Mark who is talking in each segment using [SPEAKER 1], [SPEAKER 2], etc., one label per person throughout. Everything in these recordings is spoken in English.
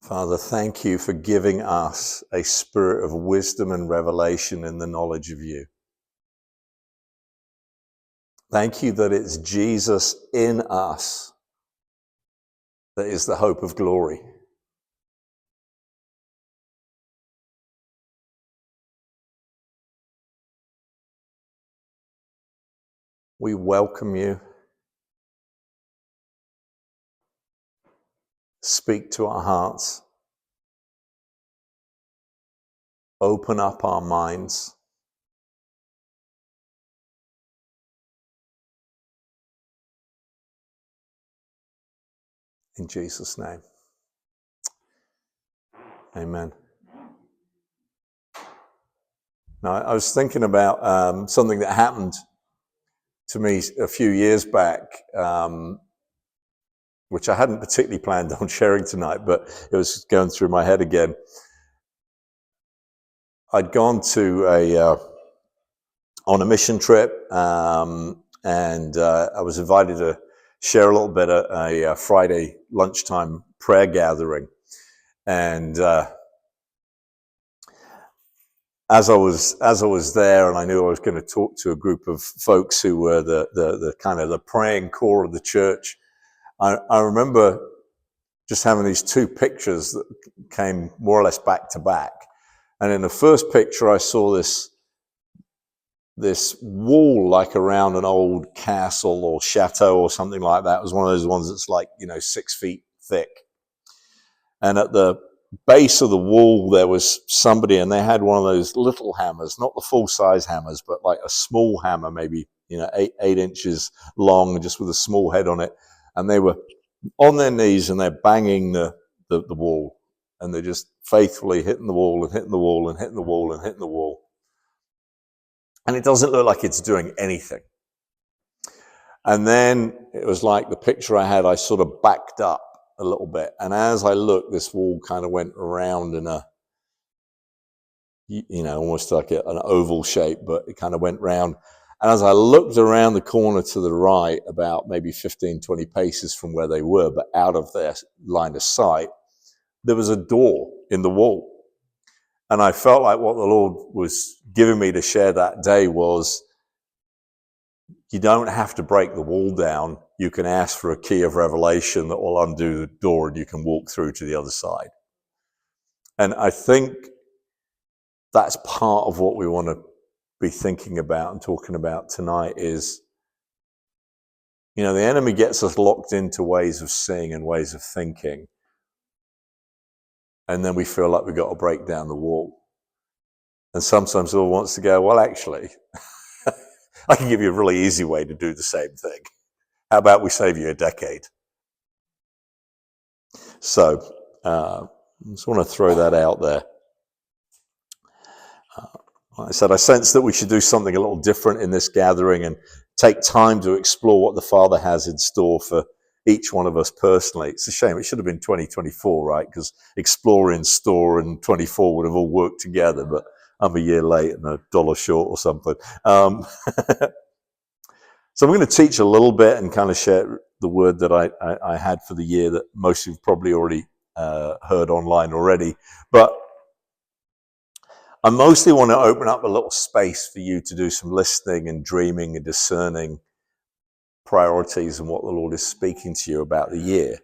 [SPEAKER 1] Father, thank you for giving us a spirit of wisdom and revelation in the knowledge of you. Thank you that it's Jesus in us that is the hope of glory. We welcome you. Speak to our hearts. Open up our minds. In Jesus' name. Amen. Now, I was thinking about something that happened to me a few years back, which I hadn't particularly planned on sharing tonight, but it was going through my head again. I'd gone to on a mission trip, and I was invited to share a little bit at a Friday lunchtime prayer gathering. And as I was there, and I knew I was going to talk to a group of folks who were the kind of the praying core of the church, I remember just having these two pictures that came more or less back to back. And in the first picture, I saw this wall like around an old castle or chateau or something like that. It was one of those ones that's like, 6 feet thick. And at the base of the wall, there was somebody, and they had one of those little hammers, not the full-size hammers, but like a small hammer, maybe, 8 inches long, just with a small head on it. And they were on their knees and they're banging the wall. And they're just faithfully hitting the wall and hitting the wall and hitting the wall and hitting the wall. And it doesn't look like it's doing anything. And then it was like the picture I had, I sort of backed up a little bit. And as I looked, this wall kind of went around in a, almost like an oval shape, but it kind of went round. And as I looked around the corner to the right, about maybe 15, 20 paces from where they were, but out of their line of sight, there was a door in the wall. And I felt like what the Lord was giving me to share that day was, you don't have to break the wall down. You can ask for a key of revelation that will undo the door and you can walk through to the other side. And I think that's part of what we want to be thinking about and talking about tonight is, the enemy gets us locked into ways of seeing and ways of thinking. And then we feel like we've got to break down the wall. And sometimes the Lord wants to go, well, actually, I can give you a really easy way to do the same thing. How about we save you a decade? So I just want to throw that out there. Like I said, I sense that we should do something a little different in this gathering and take time to explore what the Father has in store for each one of us personally. It's a shame. It should have been 2024, right? Because Explore in Store and 24 would have all worked together, but I'm a year late and $1 short or something. So I'm going to teach a little bit and kind of share the word that I had for the year that most of you've probably already heard online already. But I mostly want to open up a little space for you to do some listening and dreaming and discerning priorities and what the Lord is speaking to you about the year.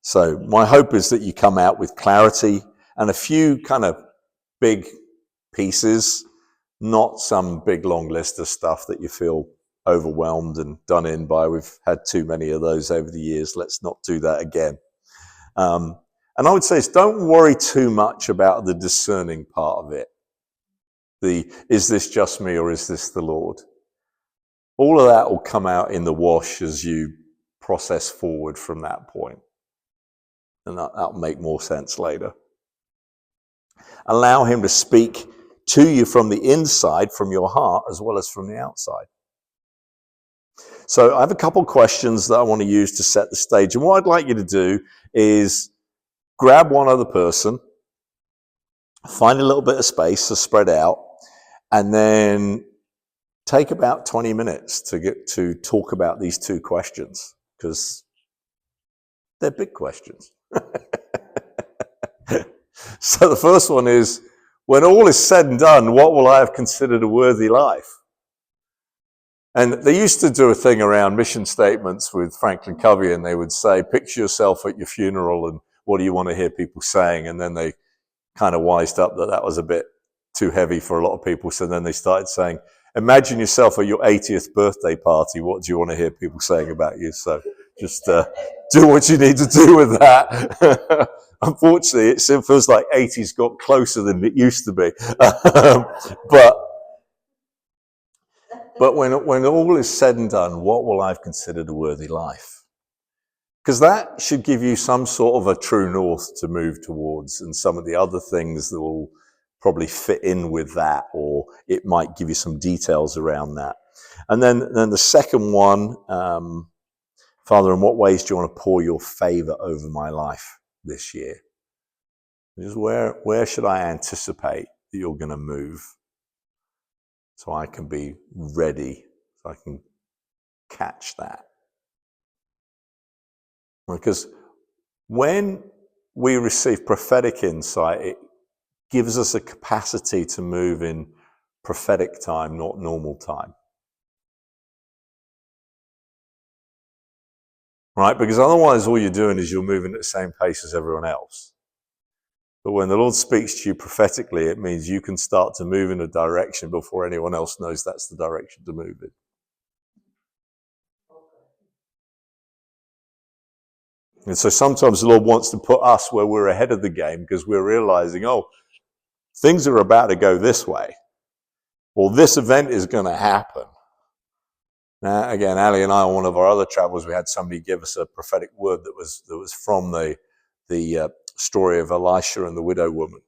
[SPEAKER 1] So my hope is that you come out with clarity and a few kind of big pieces, not some big long list of stuff that you feel overwhelmed and done in by. We've had too many of those over the years. Let's not do that again. And I would say don't worry too much about the discerning part of it. Is this just me or is this the Lord? All of that will come out in the wash as you process forward from that point. And that'll make more sense later. Allow him to speak to you from the inside, from your heart, as well as from the outside. So I have a couple questions that I want to use to set the stage. And what I'd like you to do is grab one other person, find a little bit of space to spread out, and then take about 20 minutes to get to talk about these two questions, because they're big questions. So the first one is, when all is said and done, what will I have considered a worthy life? And they used to do a thing around mission statements with Franklin Covey, and they would say, picture yourself at your funeral and what do you want to hear people saying? And then they kind of wised up that that was a bit too heavy for a lot of people. So then they started saying, imagine yourself at your 80th birthday party. What do you want to hear people saying about you? So just do what you need to do with that. Unfortunately, it feels like 80's got closer than it used to be. But when all is said and done, what will I have considered a worthy life? Because that should give you some sort of a true north to move towards, and some of the other things that will probably fit in with that, or it might give you some details around that. And then the second one, Father, in what ways do you want to pour your favor over my life this year? Just where should I anticipate that you're going to move so I can be ready, so I can catch that? Because when we receive prophetic insight, it gives us a capacity to move in prophetic time, not normal time. Right? Because otherwise all you're doing is you're moving at the same pace as everyone else. But when the Lord speaks to you prophetically, it means you can start to move in a direction before anyone else knows that's the direction to move in. And so sometimes the Lord wants to put us where we're ahead of the game because we're realizing, oh, things are about to go this way. Or this event is going to happen. Now, again, Ali and I, on one of our other travels, we had somebody give us a prophetic word that was from the story of Elisha and the widow woman,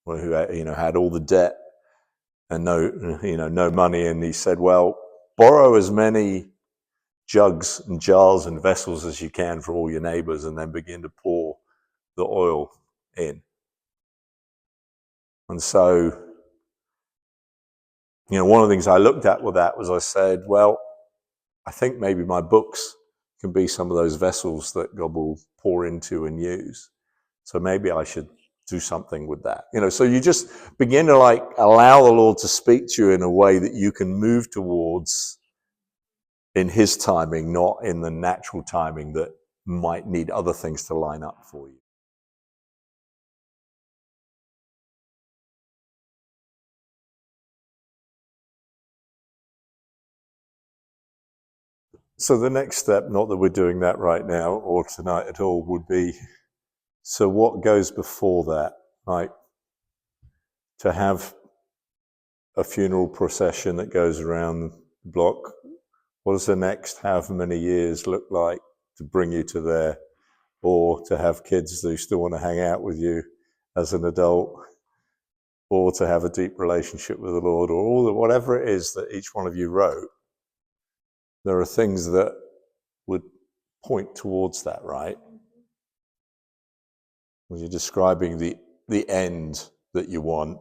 [SPEAKER 1] who had all the debt and no money, and he said, "Well, borrow as many jugs and jars and vessels as you can from all your neighbors, and then begin to pour the oil in." And so, one of the things I looked at with that was I said, well, I think maybe my books can be some of those vessels that God will pour into and use. So maybe I should do something with that. So you just begin to allow the Lord to speak to you in a way that you can move towards in his timing, not in the natural timing that might need other things to line up for you. So the next step, not that we're doing that right now or tonight at all, would be, so what goes before that? Like to have a funeral procession that goes around the block. What does the next however many years look like to bring you to there? Or to have kids who still want to hang out with you as an adult, or to have a deep relationship with the Lord, or whatever it is that each one of you wrote. There are things that would point towards that, right? When you're describing the end that you want,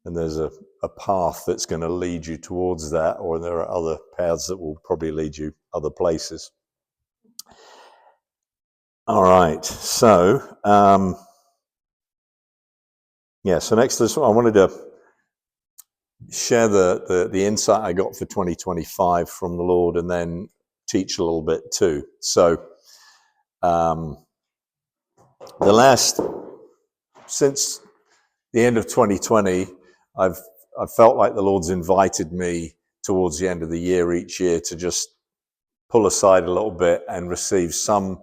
[SPEAKER 1] and there's a path that's going to lead you towards that, or there are other paths that will probably lead you other places. All right, so so next I wanted to share the insight I got for 2025 from the Lord, and then teach a little bit too. So since the end of 2020, I've felt like the Lord's invited me towards the end of the year each year to just pull aside a little bit and receive some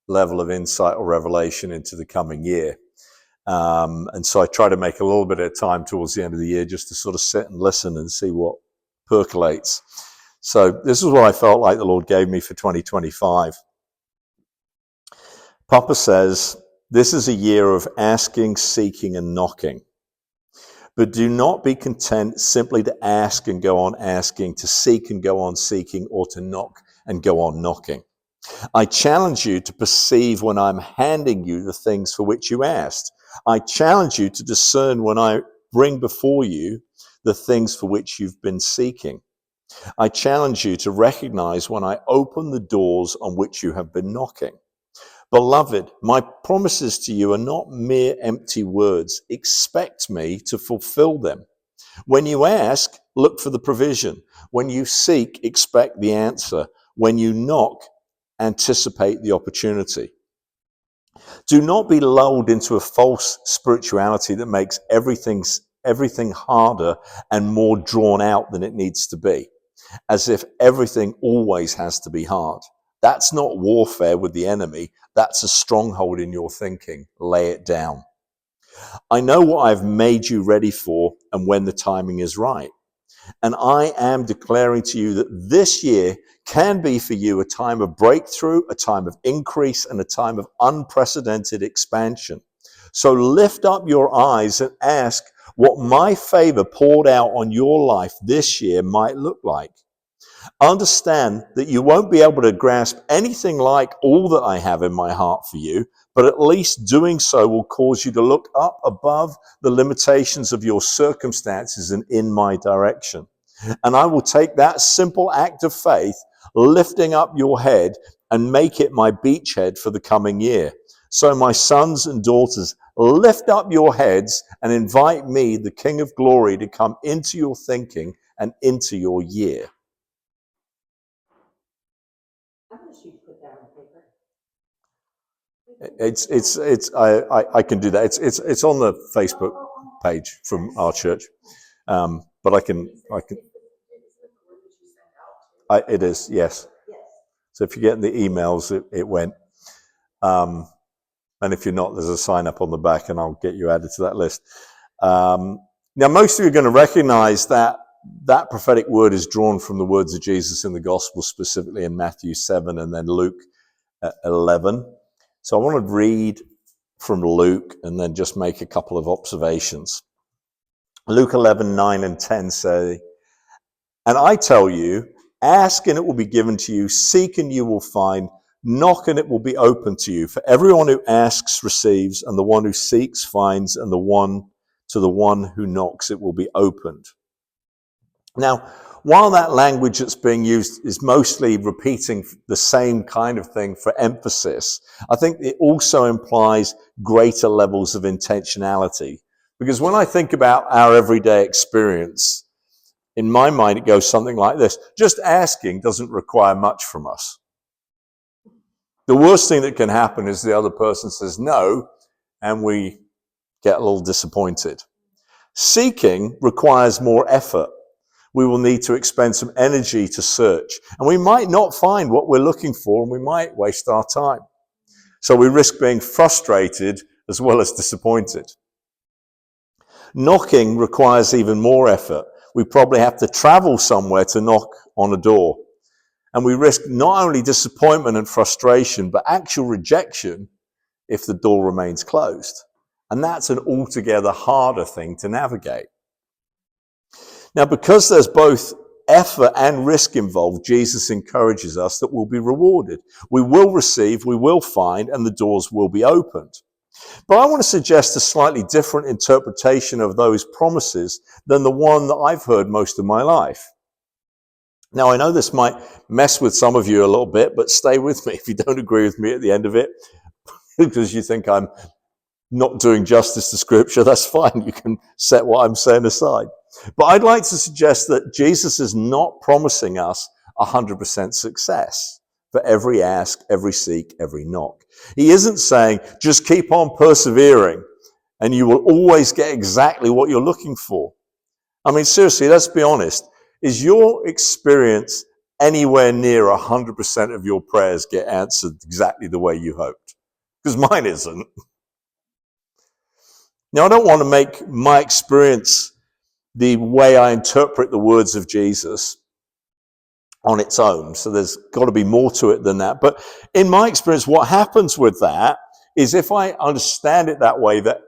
[SPEAKER 1] level of insight or revelation into the coming year. And so I try to make a little bit of time towards the end of the year just to sort of sit and listen and see what percolates. So this is what I felt like the Lord gave me for 2025. Papa says, this is a year of asking, seeking, and knocking. But do not be content simply to ask and go on asking, to seek and go on seeking, or to knock and go on knocking. I challenge you to perceive when I'm handing you the things for which you asked. I challenge you to discern when I bring before you the things for which you've been seeking. I challenge you to recognize when I open the doors on which you have been knocking. Beloved, my promises to you are not mere empty words. Expect me to fulfill them. When you ask, look for the provision. When you seek, expect the answer. When you knock, anticipate the opportunity. Do not be lulled into a false spirituality that makes everything harder and more drawn out than it needs to be, as if everything always has to be hard. That's not warfare with the enemy. That's a stronghold in your thinking. Lay it down. I know what I've made you ready for and when the timing is right. And I am declaring to you that this year can be for you a time of breakthrough, a time of increase, and a time of unprecedented expansion. So lift up your eyes and ask what my favor poured out on your life this year might look like. Understand that you won't be able to grasp anything like all that I have in my heart for you, but at least doing so will cause you to look up above the limitations of your circumstances and in my direction. And I will take that simple act of faith, lifting up your head, and make it my beachhead for the coming year. So my sons and daughters, lift up your heads and invite me, the King of Glory, to come into your thinking and into your year. I can do that. It's on the Facebook page from our church, but it is, yes. So if you're getting the emails, it went, and if you're not, there's a sign up on the back, and I'll get you added to that list. Now, most of you are going to recognize that prophetic word is drawn from the words of Jesus in the Gospel, specifically in Matthew 7 and then Luke 11. So I want to read from Luke and then just make a couple of observations. Luke 11, 9 and 10 say, and I tell you, ask and it will be given to you, seek and you will find, knock and it will be open to you. For everyone who asks receives, and the one who seeks finds, and to the one who knocks it will be opened. Now, while that language that's being used is mostly repeating the same kind of thing for emphasis, I think it also implies greater levels of intentionality. Because when I think about our everyday experience, in my mind, it goes something like this. Just asking doesn't require much from us. The worst thing that can happen is the other person says no, and we get a little disappointed. Seeking requires more effort. We will need to expend some energy to search. And we might not find what we're looking for, and we might waste our time. So we risk being frustrated as well as disappointed. Knocking requires even more effort. We probably have to travel somewhere to knock on a door. And we risk not only disappointment and frustration, but actual rejection if the door remains closed. And that's an altogether harder thing to navigate. Now, because there's both effort and risk involved, Jesus encourages us that we'll be rewarded. We will receive, we will find, and the doors will be opened. But I want to suggest a slightly different interpretation of those promises than the one that I've heard most of my life. Now, I know this might mess with some of you a little bit, but stay with me if you don't agree with me at the end of it, because you think I'm not doing justice to Scripture. That's fine. You can set what I'm saying aside. But I'd like to suggest that Jesus is not promising us 100% success for every ask, every seek, every knock. He isn't saying, just keep on persevering and you will always get exactly what you're looking for. I mean, seriously, let's be honest. Is your experience anywhere near 100% of your prayers get answered exactly the way you hoped? Because mine isn't. Now, I don't want to make my experience the way I interpret the words of Jesus on its own. So there's got to be more to it than that. But in my experience, what happens with that is if I understand it that way, that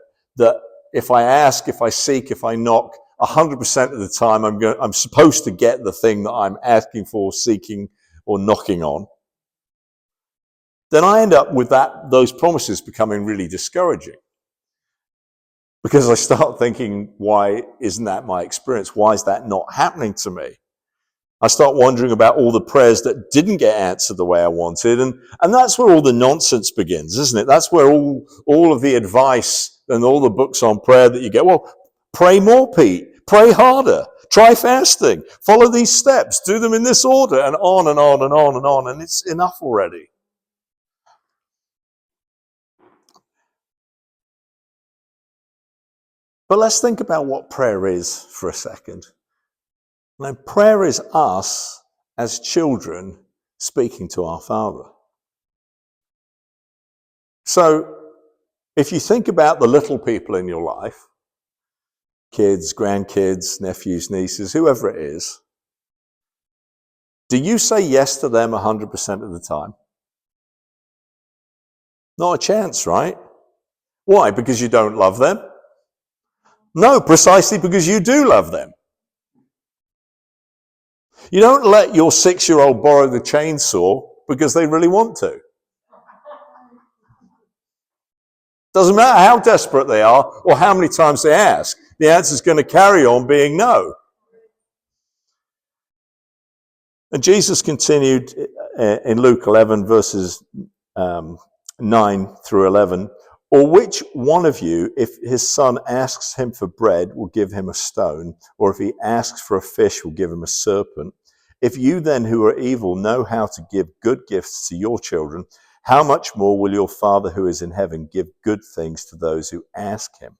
[SPEAKER 1] if I ask, if I seek, if I knock, 100% of the time I'm supposed to get the thing that I'm asking for, seeking, or knocking on, then I end up with those promises becoming really discouraging. Because I start thinking, why isn't that my experience? Why is that not happening to me? I start wondering about all the prayers that didn't get answered the way I wanted. And that's where all the nonsense begins, isn't it? That's where all of the advice and all the books on prayer that you get. Well, pray more, Pete. Pray harder. Try fasting. Follow these steps. Do them in this order, and on and on and on and on. And it's enough already. But let's think about what prayer is for a second. Now, prayer is us as children speaking to our Father. So, if you think about the little people in your life, kids, grandkids, nephews, nieces, whoever it is, do you say yes to them 100% of the time? Not a chance, right? Why? Because you don't love them? No, precisely because you do love them. You don't let your 6-year-old borrow the chainsaw because they really want to. Doesn't matter how desperate they are or how many times they ask. The answer is going to carry on being no. And Jesus continued in Luke 11, verses 9 through 11. Or which one of you, if his son asks him for bread, will give him a stone? Or if he asks for a fish, will give him a serpent? If you then, who are evil, know how to give good gifts to your children, how much more will your Father who is in heaven give good things to those who ask him?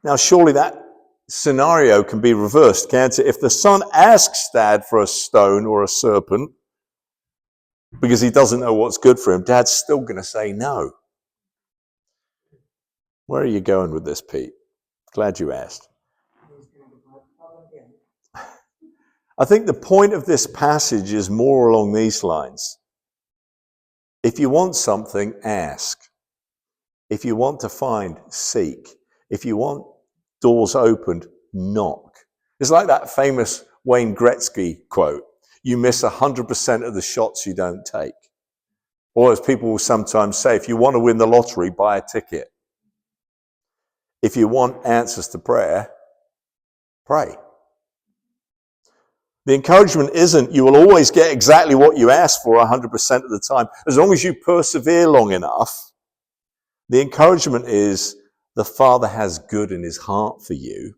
[SPEAKER 1] Now, surely that scenario can be reversed, can't it? If the son asks dad for a stone or a serpent because he doesn't know what's good for him, dad's still going to say no. Where are you going with this, Pete? Glad you asked. I think the point of this passage is more along these lines. If you want something, ask. If you want to find, seek. If you want doors opened, knock. It's like that famous Wayne Gretzky quote, you miss 100% of the shots you don't take. Or as people will sometimes say, if you want to win the lottery, buy a ticket. If you want answers to prayer, pray. The encouragement isn't you will always get exactly what you ask for 100% of the time, as long as you persevere long enough. The encouragement is the Father has good in his heart for you,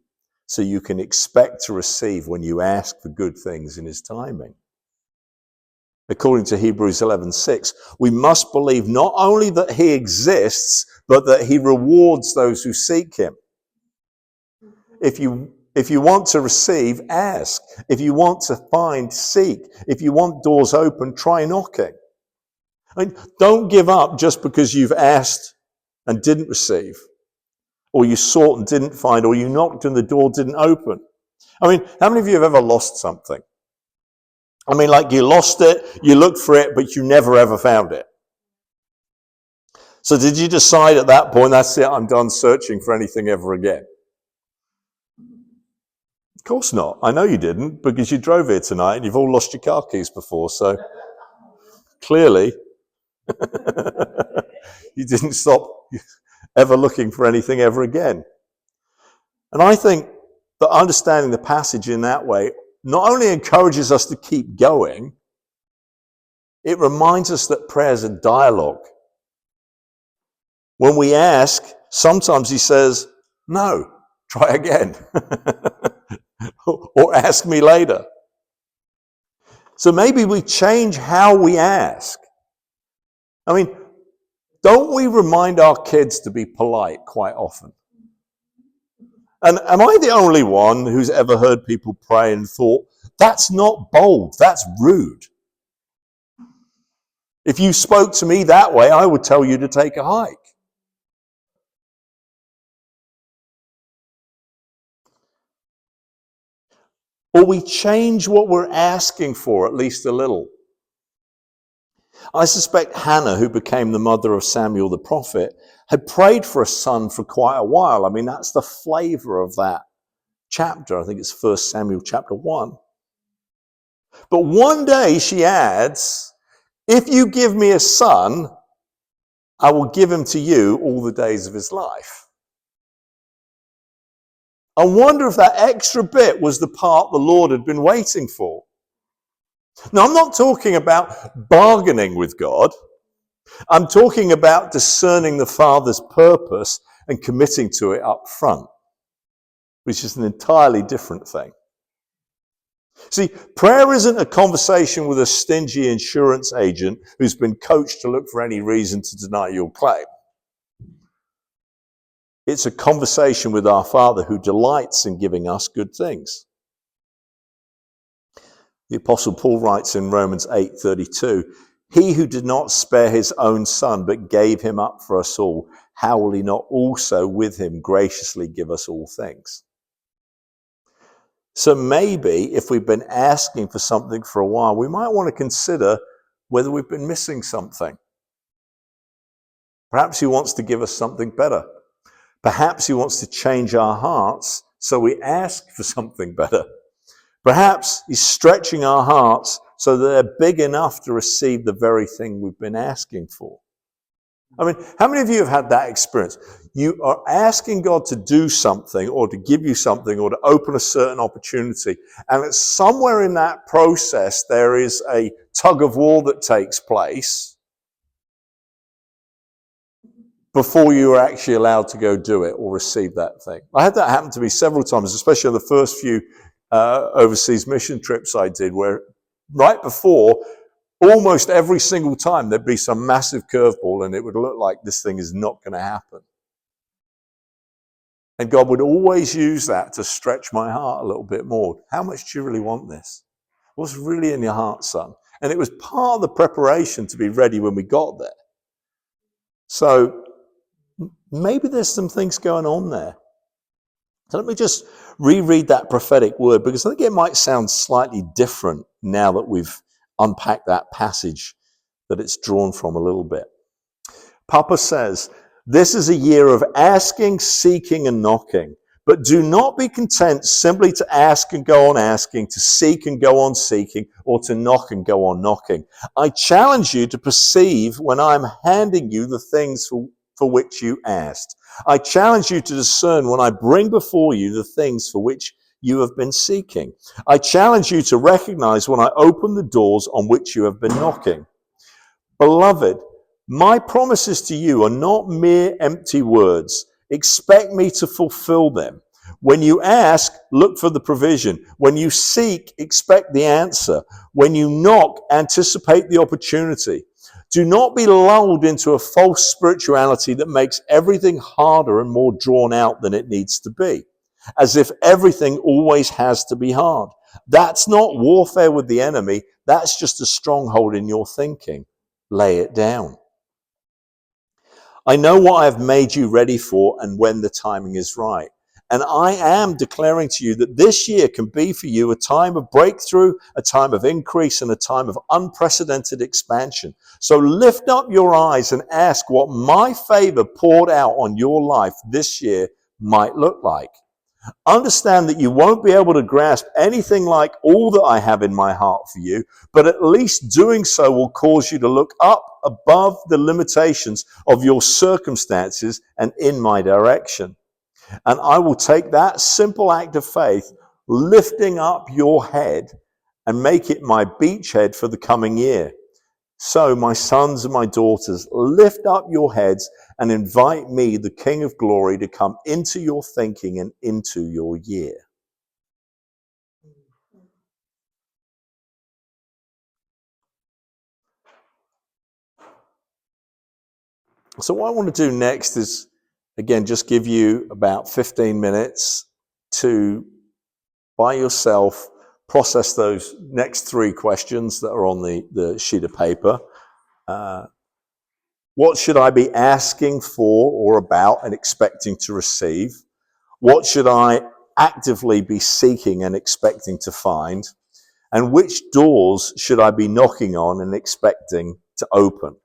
[SPEAKER 1] so you can expect to receive when you ask for good things in his timing. According to Hebrews 11:6, we must believe not only that he exists, but that he rewards those who seek him. If you want to receive, ask. If you want to find, seek. If you want doors open, try knocking. I mean, don't give up just because you've asked and didn't receive, or you sought and didn't find, or you knocked and the door didn't open. I mean, how many of you have ever lost something? I mean, like you lost it, you looked for it, but you never ever found it. So did you decide at that point, that's it, I'm done searching for anything ever again? Of course not. I know you didn't, because you drove here tonight and you've all lost your car keys before, so clearly you didn't stop ever looking for anything ever again. And I think that understanding the passage in that way not only encourages us to keep going, it reminds us that prayer is a dialogue. When we ask, sometimes he says, no, try again. Or ask me later. So maybe we change how we ask. I mean, don't we remind our kids to be polite quite often? And am I the only one who's ever heard people pray and thought, that's not bold, that's rude? If you spoke to me that way, I would tell you to take a hike. Or we change what we're asking for at least a little. I suspect Hannah, who became the mother of Samuel the prophet, had prayed for a son for quite a while. I mean, that's the flavor of that chapter. I think it's 1 Samuel chapter 1. But one day she adds, if you give me a son, I will give him to you all the days of his life. I wonder if that extra bit was the part the Lord had been waiting for. Now, I'm not talking about bargaining with God. I'm talking about discerning the Father's purpose and committing to it up front, which is an entirely different thing. See, prayer isn't a conversation with a stingy insurance agent who's been coached to look for any reason to deny your claim. It's a conversation with our Father who delights in giving us good things. The Apostle Paul writes in Romans 8:32, "He who did not spare his own son, but gave him up for us all, how will he not also with him graciously give us all things?" So maybe if we've been asking for something for a while, we might want to consider whether we've been missing something. Perhaps he wants to give us something better. Perhaps he wants to change our hearts so we ask for something better. Perhaps he's stretching our hearts so that they're big enough to receive the very thing we've been asking for. I mean, how many of you have had that experience? You are asking God to do something or to give you something or to open a certain opportunity. And it's somewhere in that process, there is a tug of war that takes place before you are actually allowed to go do it or receive that thing. I had that happen to me several times, especially on the first few overseas mission trips I did, where right before, almost every single time there'd be some massive curveball and it would look like this thing is not going to happen. And God would always use that to stretch my heart a little bit more. How much do you really want this? What's really in your heart, son? And it was part of the preparation to be ready when we got there. So maybe there's some things going on there. So let me just reread that prophetic word, because I think it might sound slightly different now that we've unpacked that passage that it's drawn from a little bit. Papa says, "This is a year of asking, seeking, and knocking. But do not be content simply to ask and go on asking, to seek and go on seeking, or to knock and go on knocking. I challenge you to perceive when I'm handing you the things for which you asked. I challenge you to discern when I bring before you the things for which you have been seeking. I challenge you to recognize when I open the doors on which you have been knocking. Beloved, my promises to you are not mere empty words. Expect me to fulfill them. When you ask, look for the provision. When you seek, expect the answer. When you knock, anticipate the opportunity. Do not be lulled into a false spirituality that makes everything harder and more drawn out than it needs to be, as if everything always has to be hard. That's not warfare with the enemy. That's just a stronghold in your thinking. Lay it down. I know what I have made you ready for and when the timing is right. And I am declaring to you that this year can be for you a time of breakthrough, a time of increase, and a time of unprecedented expansion. So lift up your eyes and ask what my favor poured out on your life this year might look like. Understand that you won't be able to grasp anything like all that I have in my heart for you, but at least doing so will cause you to look up above the limitations of your circumstances and in my direction. And I will take that simple act of faith, lifting up your head, and make it my beachhead for the coming year. So, my sons and my daughters, lift up your heads and invite me, the King of Glory, to come into your thinking and into your year. So what I want to do next is, again, just give you about 15 minutes to, by yourself, process those next 3 questions that are on the sheet of paper. What should I be asking for or about and expecting to receive? What should I actively be seeking and expecting to find? And which doors should I be knocking on and expecting to open?